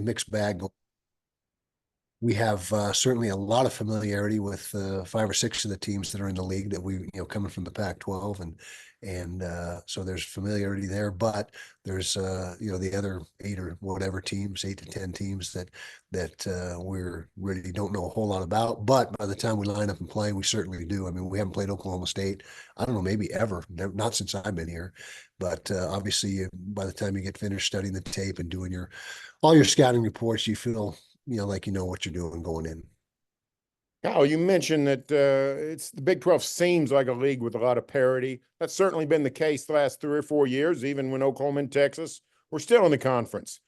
mixed bag. We have certainly a lot of familiarity with 5 or 6 of the teams that are in the league that we, coming from the Pac-12, and so there's familiarity there. But there's the other 8 or whatever teams, 8 to 10 teams that we're really don't know a whole lot about. But by the time we line up and play, we certainly do. I mean, we haven't played Oklahoma State, I don't know, maybe ever, not since I've been here. But obviously, by the time you get finished studying the tape and doing all your scouting reports, you feel like what you're doing going in. Kyle, you mentioned that it's the Big 12 seems like a league with a lot of parity. That's certainly been the case the last 3 or 4 years, even when Oklahoma and Texas were still in the conference.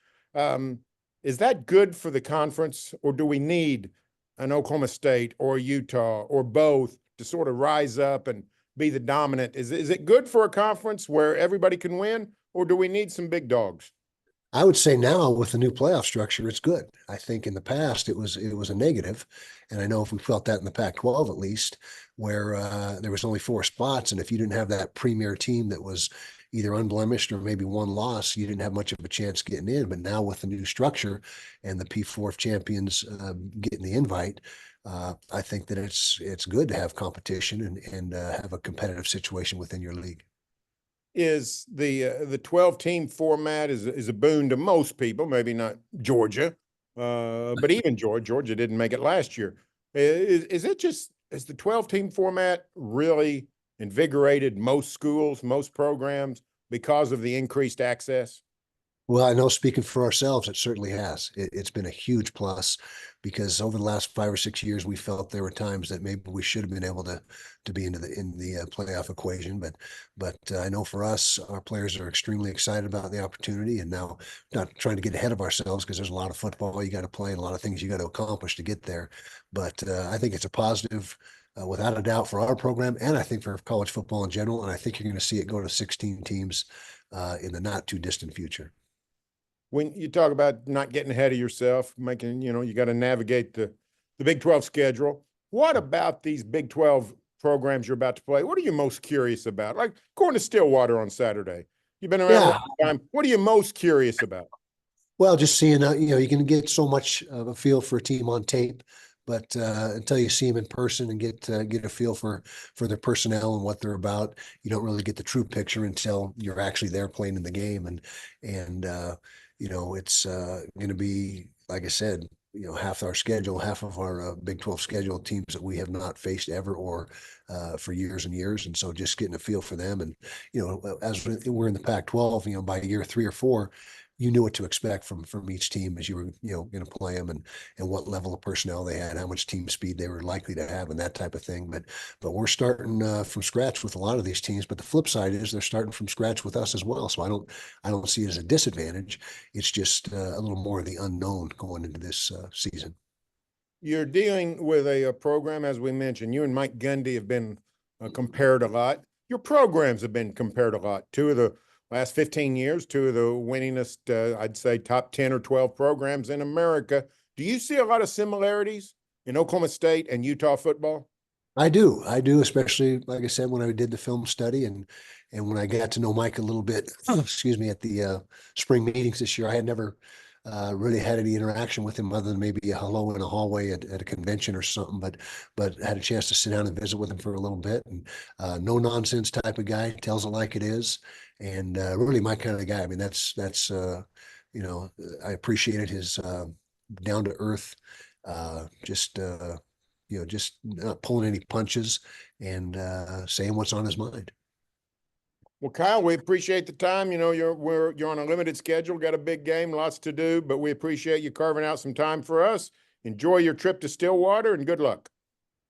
Is that good for the conference, or do we need an Oklahoma State or Utah or both to sort of rise up and be the dominant? Is it good for a conference where everybody can win, or do we need some big dogs? I would say now with the new playoff structure, it's good. I think in the past it was a negative, and I know if we felt that in the Pac-12 at least, where there was only 4 spots, and if you didn't have that premier team that was either unblemished or maybe one loss, you didn't have much of a chance getting in. But now with the new structure and the P4 champions getting the invite, I think that it's good to have competition and have a competitive situation within your league. Is the 12-team format is a boon to most people, maybe not Georgia, but even Georgia didn't make it last year. Is the 12-team format really invigorated most schools, most programs because of the increased access? Well, I know speaking for ourselves, it certainly has. It's been a huge plus because over the last 5 or 6 years, we felt there were times that maybe we should have been able to be in the playoff equation. But I know for us, our players are extremely excited about the opportunity, and now not trying to get ahead of ourselves because there's a lot of football you got to play and a lot of things you got to accomplish to get there. But I think it's a positive. Without a doubt for our program, and I think for college football in general, and I think you're going to see it go to 16 teams in the not too distant future. When you talk about not getting ahead of yourself, making, you got to navigate the Big 12 schedule. What about these Big 12 programs you're about to play? What are you most curious about? Like going to Stillwater on Saturday. You've been around a long time. What are you most curious about? Well, just seeing, you can get so much of a feel for a team on tape, but until you see them in person and get a feel for their personnel and what they're about, you don't really get the true picture until you're actually there playing in the game. And it's going to be, like I said, half our schedule, half of our Big 12 schedule, teams that we have not faced ever or for years and years. And so just getting a feel for them. And, as we're in the Pac-12, by year 3 or 4, you knew what to expect from each team as you were, going to play them and what level of personnel they had, how much team speed they were likely to have and that type of thing. But we're starting from scratch with a lot of these teams. But the flip side is they're starting from scratch with us as well. So I don't see it as a disadvantage. It's just a little more of the unknown going into this season. You're dealing with a program, as we mentioned, you and Mike Gundy have been compared a lot. Your programs have been compared a lot. 2 of the last 15 years, 2 of the winningest, I'd say top 10 or 12 programs in America. Do you see a lot of similarities in Oklahoma State and Utah football? I do, especially like I said, when I did the film study and when I got to know Mike a little bit, excuse me, at the spring meetings this year. I had never really had any interaction with him other than maybe a hello in a hallway at a convention or something, but had a chance to sit down and visit with him for a little bit. And no nonsense type of guy, tells it like it is, and really my kind of guy. I mean, that's I appreciated his down to earth, just just not pulling any punches and saying what's on his mind. Well, Kyle, we appreciate the time. You're on a limited schedule, got a big game, lots to do, but we appreciate you carving out some time for us. Enjoy your trip to Stillwater and good luck.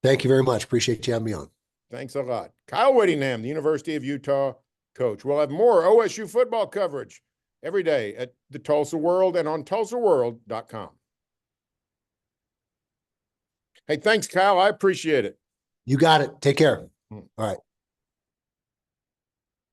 Thank you very much. Appreciate you having me on. Thanks a lot. Kyle Whittingham, the University of Utah coach. We'll have more OSU football coverage every day at the Tulsa World and on tulsaworld.com. Hey, thanks, Kyle. I appreciate it. You got it. Take care. All right.